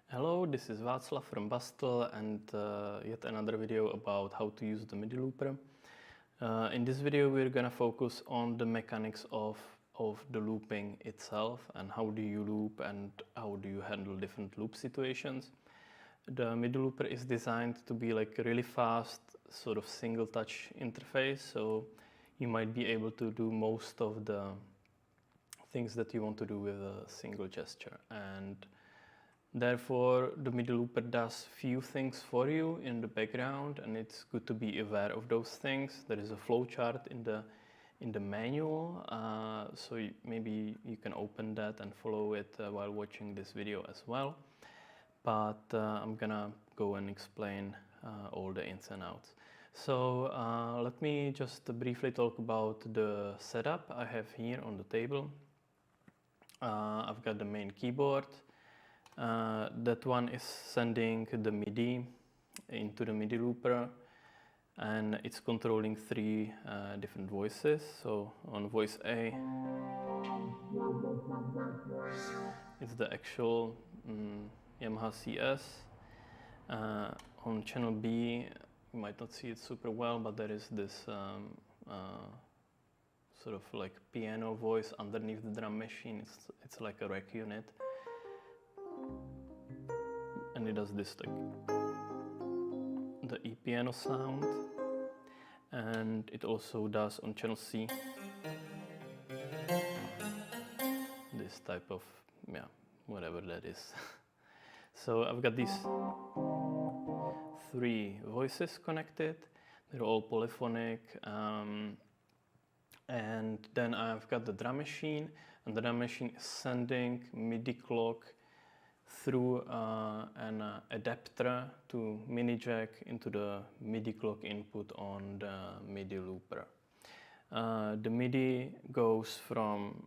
Hello, this is Václav from Bastl and yet another video about how to use the Midilooper. In this video we're gonna focus on the mechanics of the looping itself and how do you loop and how do you handle different loop situations. The Midilooper is designed to be like a really fast sort of single touch interface, so you might be able to do most of the things that you want to do with a single gesture, and therefore the Midilooper does few things for you in the background, and it's good to be aware of those things. There is a flowchart in the manual, so maybe you can open that and follow it while watching this video as well. But I'm gonna go and explain all the ins and outs. So let me just briefly talk about the setup I have here on the table. I've got the main keyboard. That one is sending the MIDI into the Midilooper, and it's controlling three different voices. So on voice A, it's the actual Yamaha CS. On channel B, you might not see it super well, but there is this sort of like piano voice underneath the drum machine. It's like a rack unit. And it does this like the E-piano sound, and it also does on channel C this type of, whatever that is. So I've got these three voices connected, they're all polyphonic, and then I've got the drum machine, and the drum machine is sending MIDI clock through an adapter to mini jack into the MIDI clock input on the Midilooper. The MIDI goes from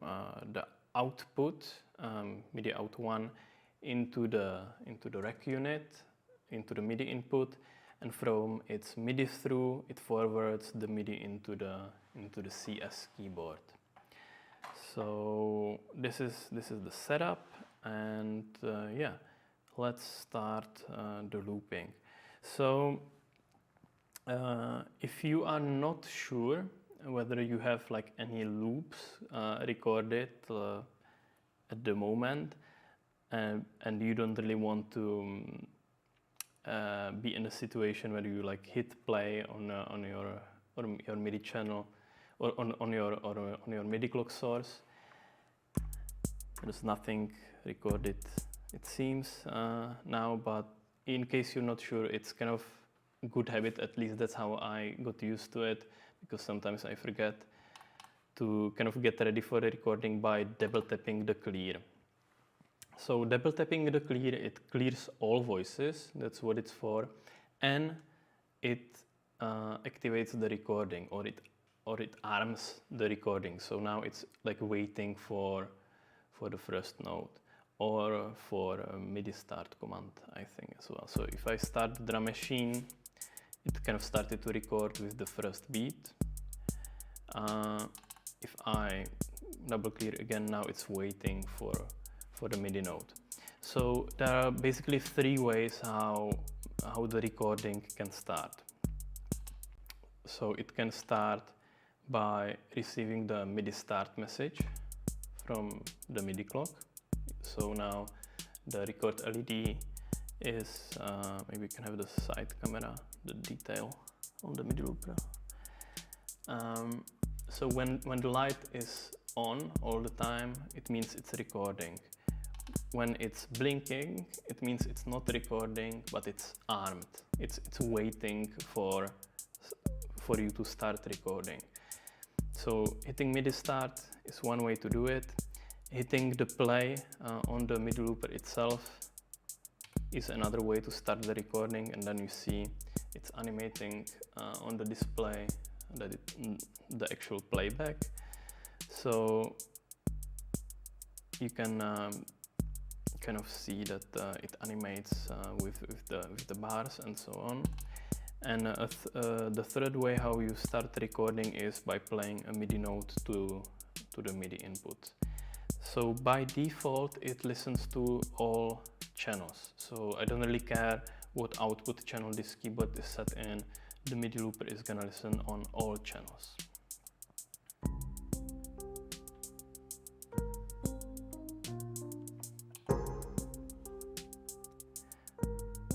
the output, MIDI out 1, into the rack unit, into the MIDI input, and from its MIDI through, it forwards the MIDI into the CS keyboard. So this is the setup. And let's start the looping. So if you are not sure whether you have like any loops recorded at the moment, and you don't really want to be in a situation where you like hit play on your MIDI channel or on your MIDI clock source, there's nothing recorded, it seems, now, but in case you're not sure, it's kind of a good habit, at least that's how I got used to it, because sometimes I forget to kind of get ready for the recording by double tapping the clear. So double tapping the clear, it clears all voices, that's what it's for, and it activates the recording, or it arms the recording. So now it's like waiting for the first note, or for a MIDI start command, I think, as well. So if I start the drum machine, it kind of started to record with the first beat. If I double clear again, now it's waiting for the MIDI note. So there are basically three ways how the recording can start. So it can start by receiving the MIDI start message from the MIDI clock. So now the record LED is, maybe we can have the side camera, the detail on the Midilooper. So when the light is on all the time, it means it's recording. When it's blinking, it means it's not recording, but it's armed. It's waiting for you to start recording. So hitting MIDI start is one way to do it. Hitting the play on the Midilooper itself is another way to start the recording, and then you see it's animating on the display the actual playback. So you can kind of see that it animates with the bars and so on. And the third way how you start recording is by playing a MIDI note to the MIDI input. So by default, it listens to all channels. So I don't really care what output channel this keyboard is set in. The Midilooper is gonna listen on all channels.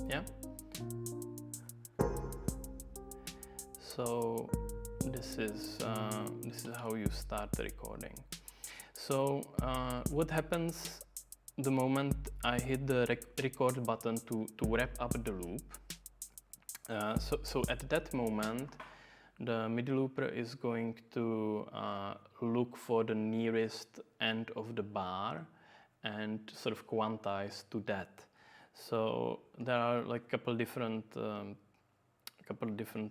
Yeah. So this is how you start the recording. So what happens the moment I hit the record button to wrap up the loop? So at that moment, the Midilooper is going to look for the nearest end of the bar and sort of quantize to that. So there are like a couple different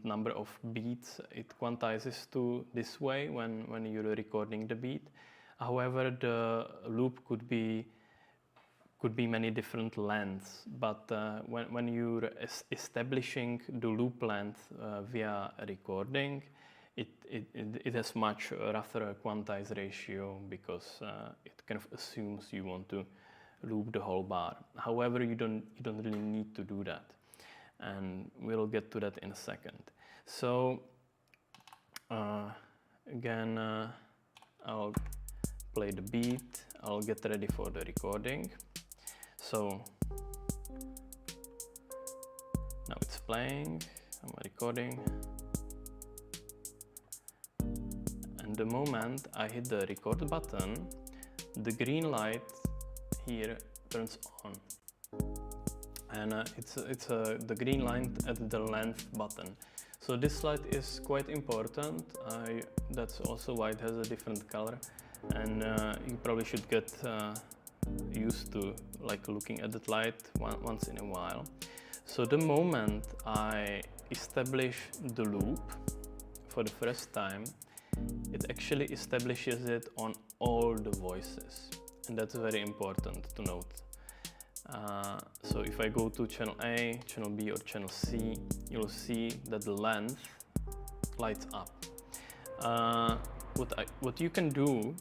number of beats it quantizes to this way when you're recording the beat. However, the loop could be many different lengths, but when you're establishing the loop length via a recording, it has much rougher quantize ratio because it kind of assumes you want to loop the whole bar. However, you don't really need to do that, and we'll get to that in a second. So again, I'll play the beat. I'll get ready for the recording. So now it's playing, I'm recording, and the moment I hit the record button, the green light here turns on, and it's the green light at the length button. So this light is quite important. That's also why it has a different color, and you probably should get used to like looking at that light once in a while. So the moment I establish the loop for the first time, it actually establishes it on all the voices, and that's very important to note. So if I go to channel A, channel B or channel C, you'll see that the length lights up. What you can do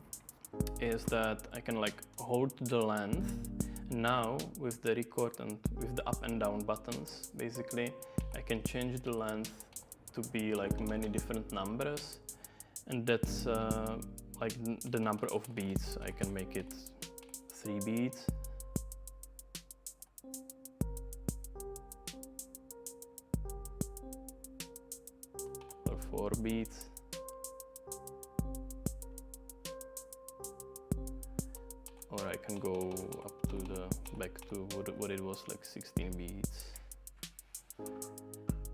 is that I can like hold the length. Now with the record and with the up and down buttons, basically I can change the length to be like many different numbers, and that's like the number of beats. I can make it 3 beats, or 4 beats, or I can go up to back to what it was, like 16 beats.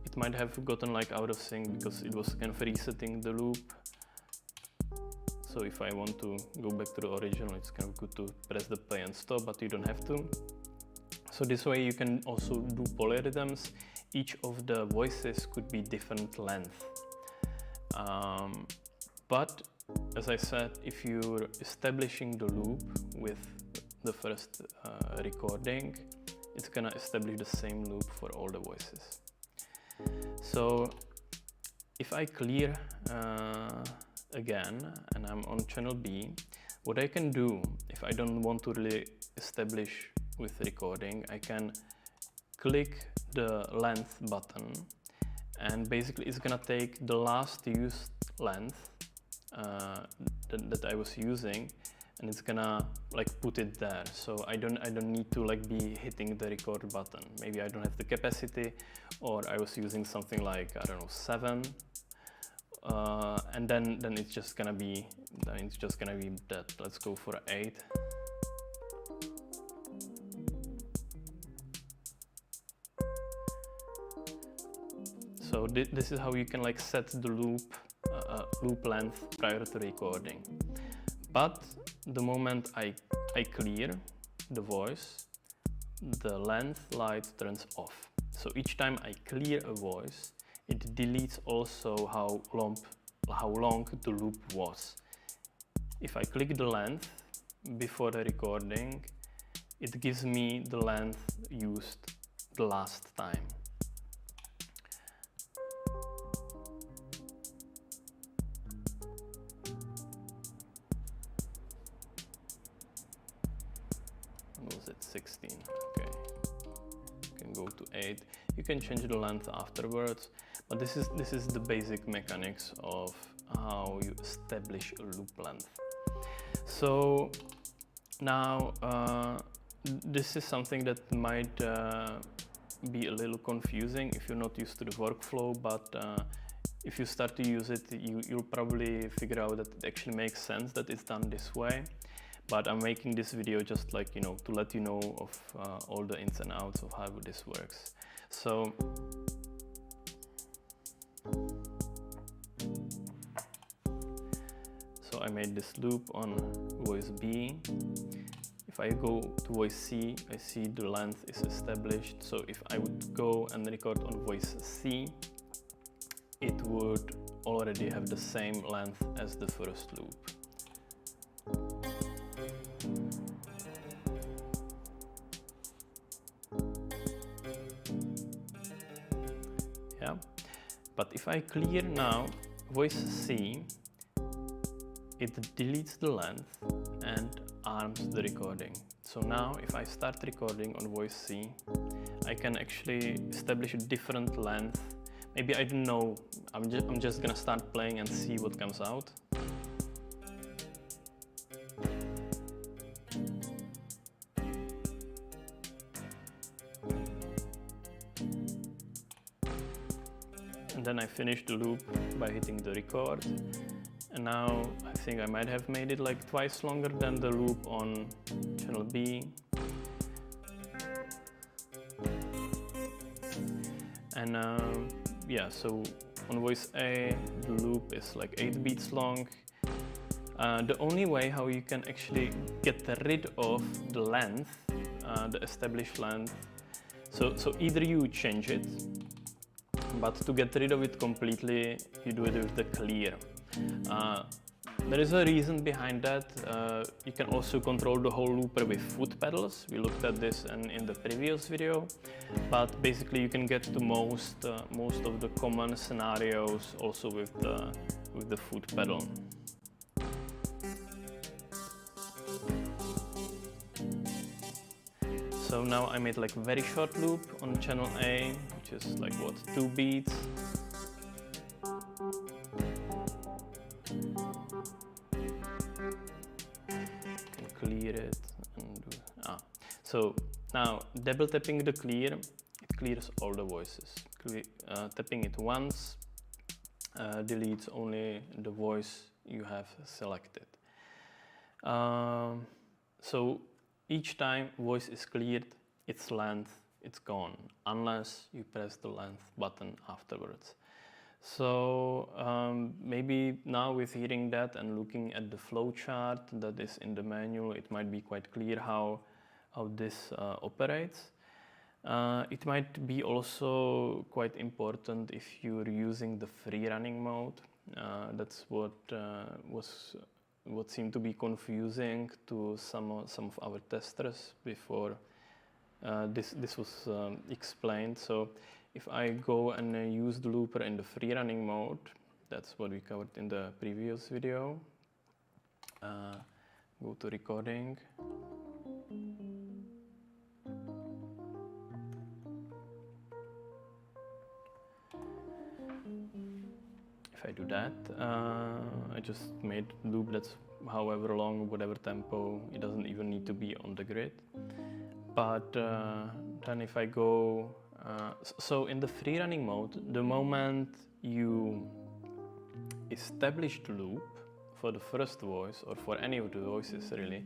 It might have gotten like out of sync because it was kind of resetting the loop. So if I want to go back to the original, it's kind of good to press the play and stop, but you don't have to. So this way you can also do polyrhythms. Each of the voices could be different length. But as I said, if you're establishing the loop with the first recording, it's gonna establish the same loop for all the voices. So if I clear again and I'm on channel B, what I can do, if I don't want to really establish with recording, I can click the length button, and basically it's gonna take the last used length that I was using, and it's gonna like put it there. So I don't need to like be hitting the record button. Maybe I don't have the capacity, or I was using something like, I don't know, 7, and then it's just gonna be that. Let's go for 8. So this is how you can like set the loop length prior to recording. But the moment I clear the voice, the length light turns off. So each time I clear a voice, it deletes also how long the loop was. If I click the length before the recording, it gives me the length used the last time. Was it 16? Okay. can go to 8. You can change the length afterwards, but this is the basic mechanics of how you establish a loop length. So now this is something that might be a little confusing if you're not used to the workflow, but if you start to use it, you'll probably figure out that it actually makes sense that it's done this way. But I'm making this video just like, you know, to let you know of all the ins and outs of how this works. So I made this loop on voice B. If I go to voice C, I see the length is established. So if I would go and record on voice C, it would already have the same length as the first loop. Yeah, but if I clear now voice C, it deletes the length and arms the recording. So now if I start recording on voice C, I can actually establish a different length. Maybe I don't know, I'm just gonna start playing and see what comes out. And then I finish the loop by hitting the record. And now I think I might have made it like twice longer than the loop on channel B. And yeah, so on voice A, the loop is like 8 beats long. The only way how you can actually get rid of the length, the established length, so either you change it, but to get rid of it completely, you do it with the clear. There is a reason behind that. You can also control the whole looper with foot pedals. We looked at this in the previous video, but basically you can get to most of the common scenarios also with the foot pedal. So now I made like a very short loop on channel A, which is like what, 2 beats. Clear it and do, so now double tapping the clear, it clears all the voices. Tapping it once deletes only the voice you have selected. So each time voice is cleared, its length, it's gone, unless you press the length button afterwards. So maybe now with hearing that and looking at the flowchart that is in the manual, it might be quite clear how this operates. It might be also quite important if you're using the free running mode. That's what seemed to be confusing to some of our testers before this was explained. So if I go and use the looper in the free running mode, that's what we covered in the previous video. Go to recording. If I do that, I just made a loop that's however long, whatever tempo. It doesn't even need to be on the grid. But then if I go, so in the free running mode, the moment you establish the loop for the first voice, or for any of the voices really,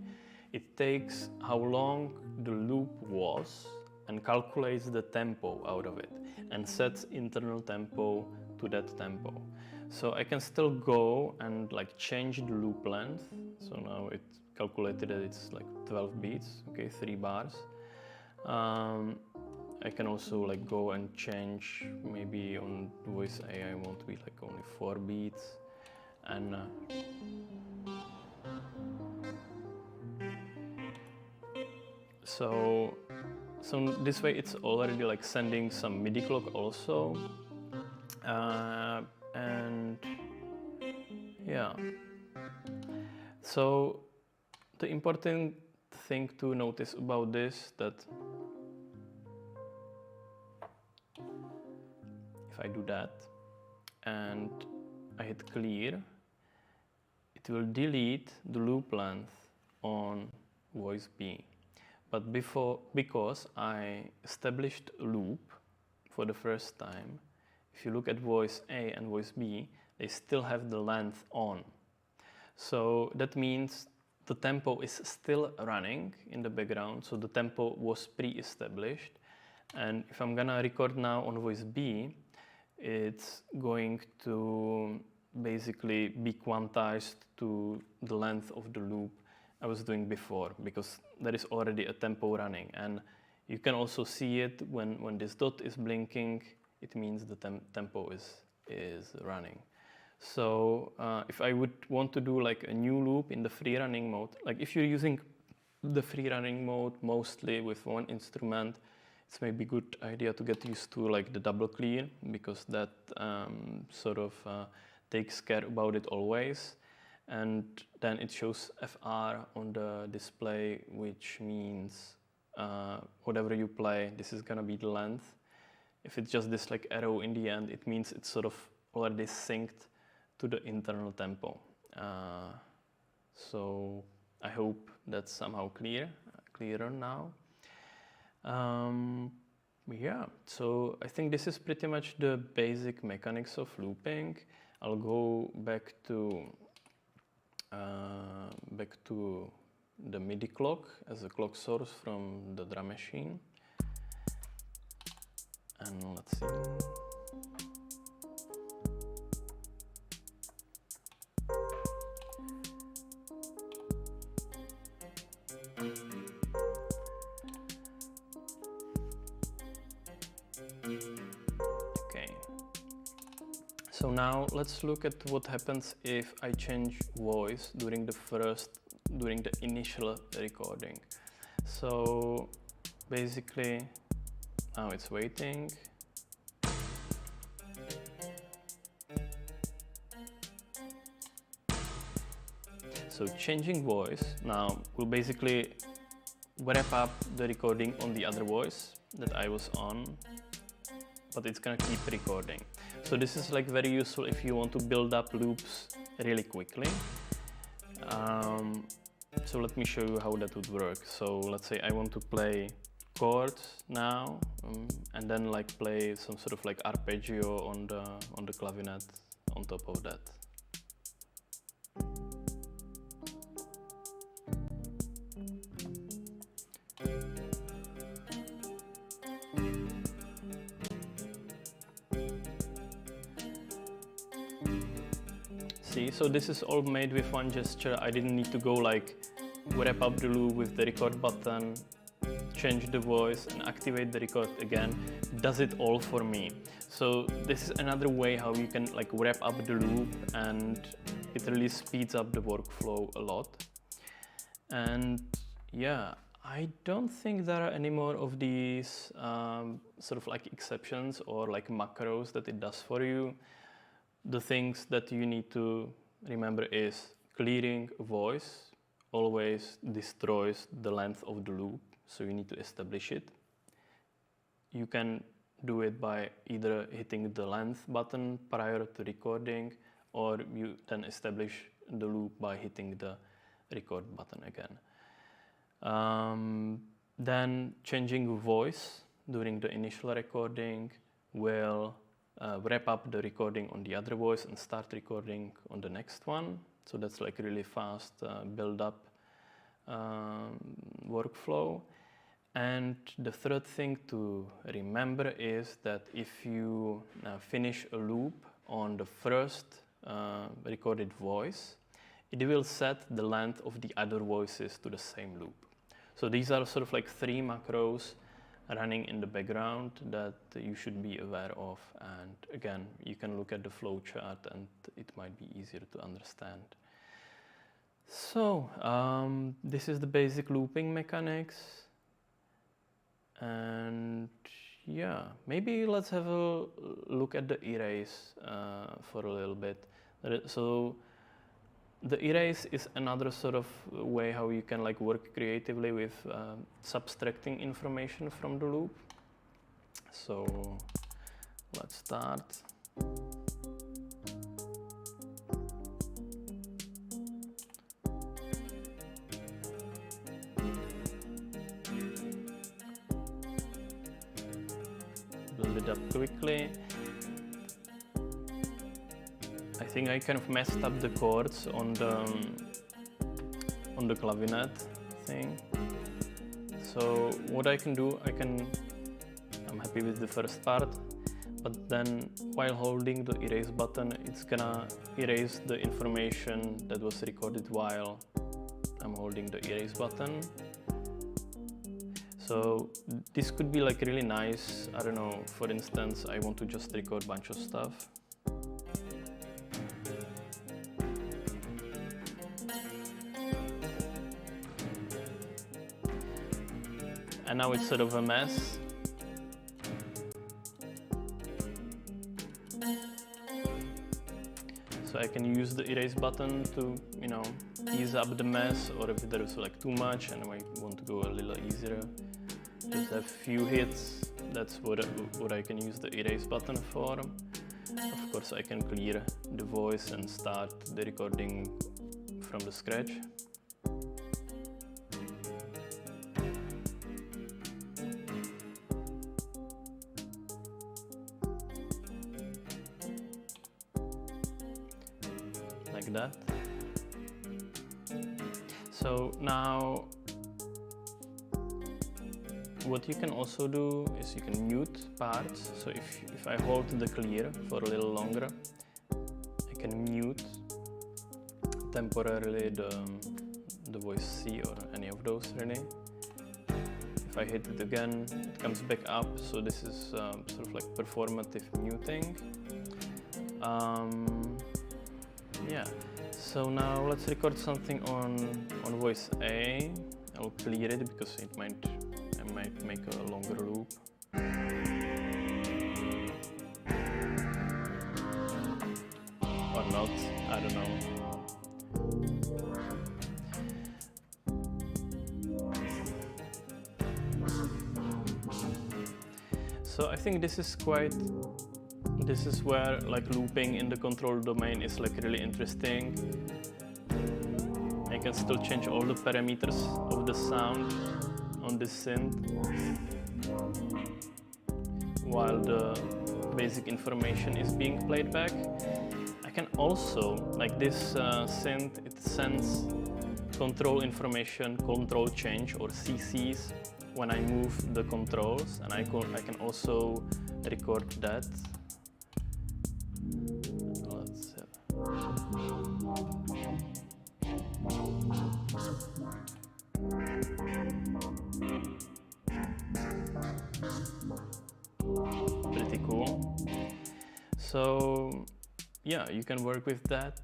it takes how long the loop was and calculates the tempo out of it and sets internal tempo to that tempo. So I can still go and like change the loop length. So now it calculated that it's like 12 beats, okay, 3 bars. I can also like go and change, maybe on voice A I want to be like only 4 beats, and so this way it's already like sending some MIDI clock also, and yeah. So the important thing to notice about this, that if I do that and I hit clear, it will delete the loop length on voice B. But because I established a loop for the first time, if you look at voice A and voice B, they still have the length on. So that means the tempo is still running in the background, so the tempo was pre-established. And if I'm gonna record now on voice B, it's going to basically be quantized to the length of the loop I was doing before, because there is already a tempo running. And you can also see it when this dot is blinking, it means the tempo is running. So if I would want to do like a new loop in the free running mode, like if you're using the free running mode mostly with one instrument, it's maybe a good idea to get used to like the double clear, because that sort of takes care about it always. And then it shows FR on the display, which means whatever you play, this is gonna be the length. If it's just this like arrow in the end, it means it's sort of already synced to the internal tempo. So I hope that's somehow clearer now. Yeah, so I think this is pretty much the basic mechanics of looping. I'll go back to the MIDI clock as a clock source from the drum machine. And let's see. So now let's look at what happens if I change voice during the initial recording. So basically now it's waiting. So changing voice now will basically wrap up the recording on the other voice that I was on, but it's gonna keep recording. So this is like very useful if you want to build up loops really quickly. So let me show you how that would work. So let's say I want to play chords now, and then like play some sort of like arpeggio on the clavinet on top of that. See, so this is all made with one gesture. I didn't need to go like wrap up the loop with the record button, change the voice and activate the record again. It does it all for me. So this is another way how you can like wrap up the loop, and it really speeds up the workflow a lot. And yeah, I don't think there are any more of these sort of like exceptions or like macros that it does for you. The things that you need to remember is clearing voice always destroys the length of the loop, so you need to establish it. You can do it by either hitting the length button prior to recording, or you then establish the loop by hitting the record button again. Then changing voice during the initial recording will wrap up the recording on the other voice and start recording on the next one. So that's like really fast build-up workflow. And the third thing to remember is that if you finish a loop on the first recorded voice, it will set the length of the other voices to the same loop. So these are sort of like three macros running in the background that you should be aware of. And again, you can look at the flowchart and it might be easier to understand. So this is the basic looping mechanics. And yeah, maybe let's have a look at the erase for a little bit. So the erase is another sort of way how you can like work creatively with subtracting information from the loop. So Let's start. Build it up quickly. I think I kind of messed up the chords on the clavinet thing. So what I can do, I'm happy with the first part, but then while holding the erase button, it's gonna erase the information that was recorded while I'm holding the erase button. So this could be like really nice. I don't know, for instance, I want to just record a bunch of stuff. And now it's sort of a mess. So I can use the erase button to, you know, ease up the mess, or if there is like too much and I want to go a little easier, just have few hits. That's what I can use the erase button for. Of course, I can clear the voice and start the recording from the scratch. Like that. So now what you can also do is you can mute parts. So if I hold the clear for a little longer, I can mute temporarily the voice C or any of those really. If I hit it again, it comes back up. So this is sort of like performative muting. Yeah, so now let's record something on voice A. I'll clear it because I might make a longer loop. Or not, I don't know. So I think this is where like looping in the control domain is like really interesting. I can still change all the parameters of the sound on this synth while the basic information is being played back. I can also, like this synth, it sends control information, control change or CCs when I move the controls, and I can also record that. Pretty cool. So yeah, you can work with that.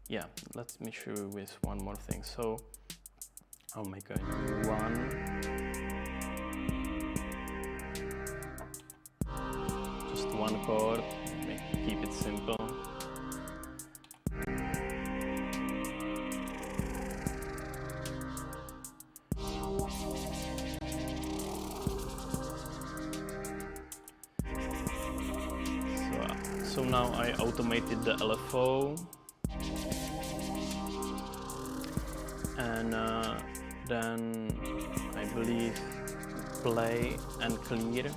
Yeah, let me show you with one more thing. So I'll make a new one. Just one chord, keep it simple. So now I automated the LFO, and then I believe play and clear.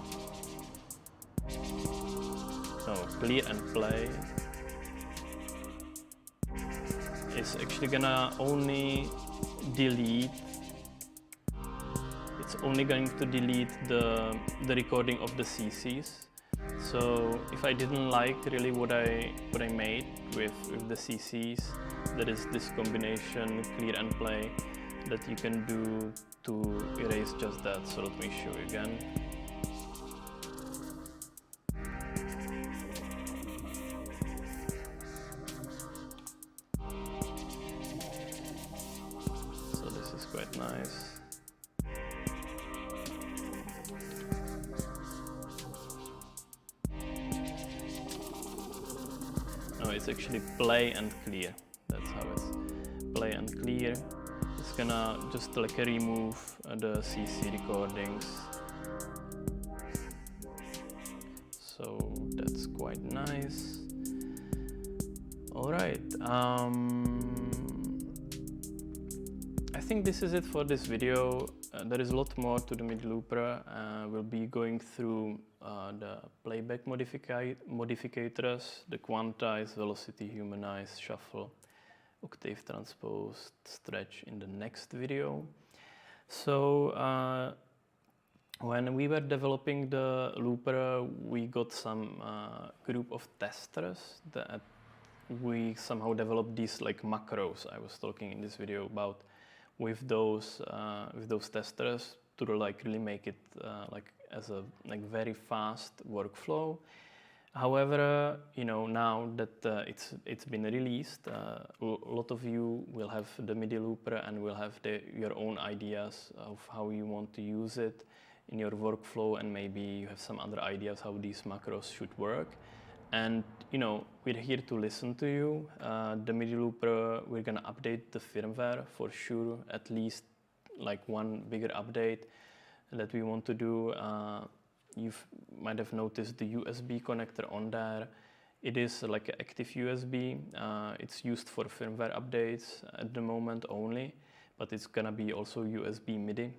No, clear and play is actually gonna only delete. It's only going to delete the recording of the CCs. So if I didn't like really what I made with the CCs, there is this combination clear and play that you can do to erase just that. So let me show you again. So this is quite nice. No, it's actually play and clear. That's how it's play and clear. It's gonna just like remove the CC recordings. so that's quite nice. All right, I think this is it for this video. There is a lot more to the Midilooper. We'll be going through the playback modificators, the quantize, velocity, humanize, shuffle, octave transpose, stretch in the next video. So when we were developing the looper, we got some group of testers that we somehow developed these like macros I was talking in this video about with those testers to like really make it like as a like very fast workflow. However, you know, now that it's been released, a lot of you will have the Midilooper and will have your own ideas of how you want to use it in your workflow, and maybe you have some other ideas how these macros should work. And you know, we're here to listen to you. The Midilooper, we're gonna update the firmware for sure, at least like one bigger update that we want to do. You might have noticed the USB connector on there. It is like an active USB. It's used for firmware updates at the moment only, but it's gonna be also USB MIDI.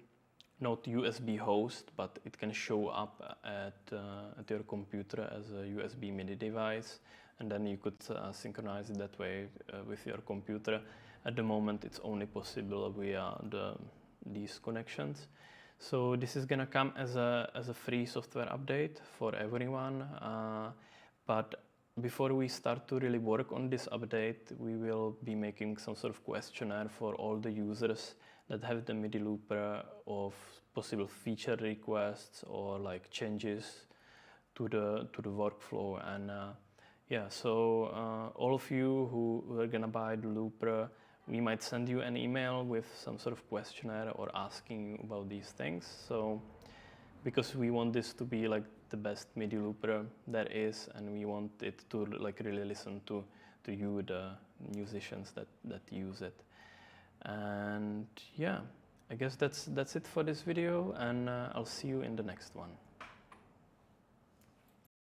Not USB host, but it can show up at your computer as a USB MIDI device, and then you could synchronize it that way with your computer. At the moment, it's only possible via these connections. So this is gonna come as a free software update for everyone. But before we start to really work on this update, we will be making some sort of questionnaire for all the users that have the Midilooper of possible feature requests or like changes to the workflow. And yeah, so all of you who are gonna buy the looper, we might send you an email with some sort of questionnaire or asking you about these things. So because we want this to be like the best Midilooper there is, and we want it to like really listen to you, the musicians that use it. And yeah, I guess that's it for this video, and I'll see you in the next one.